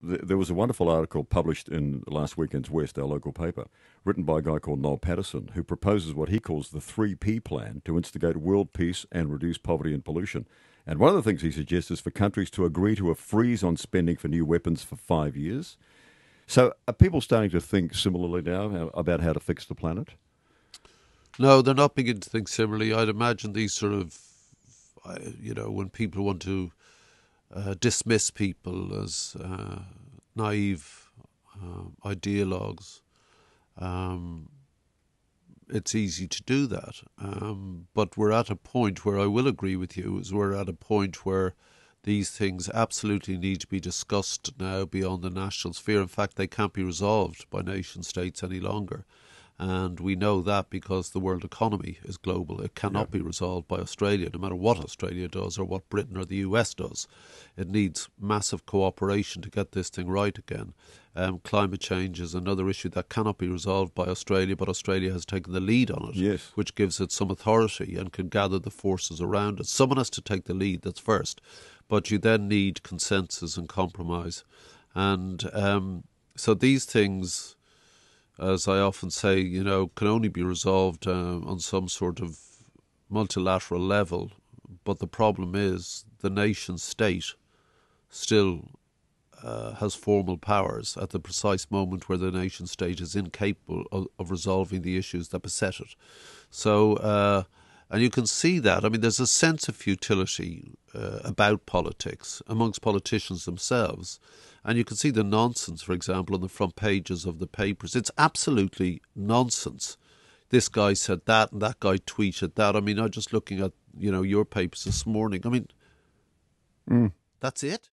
there was a wonderful article published in last weekend's West, our local paper, written by a guy called Noel Patterson, who proposes what he calls the 3P plan to instigate world peace and reduce poverty and pollution. And one of the things he suggests is for countries to agree to a freeze on spending for new weapons for 5 years. So are people starting to think similarly now about how to fix the planet? No, they're not beginning to think similarly. I'd imagine these sort of, when people want to dismiss people as naive ideologues, it's easy to do that. But we're at a point where I will agree with you, is we're at a point where these things absolutely need to be discussed now beyond the national sphere. In fact, they can't be resolved by nation states any longer. And we know that because the world economy is global. It cannot be resolved by Australia, no matter what Australia does or what Britain or the US does. It needs massive cooperation to get this thing right again. Climate change is another issue that cannot be resolved by Australia, but Australia has taken the lead on it, which gives it some authority and can gather the forces around it. Someone has to take the lead, that's first. But you then need consensus and compromise. And so these things, as I often say, can only be resolved on some sort of multilateral level. But the problem is the nation state still has formal powers at the precise moment where the nation state is incapable of resolving the issues that beset it. So, and you can see that. I mean, there's a sense of futility about politics amongst politicians themselves. And you can see the nonsense, for example, on the front pages of the papers. It's absolutely nonsense. This guy said that and that guy tweeted that. I mean, I'm just looking at, your papers this morning. I mean, that's it.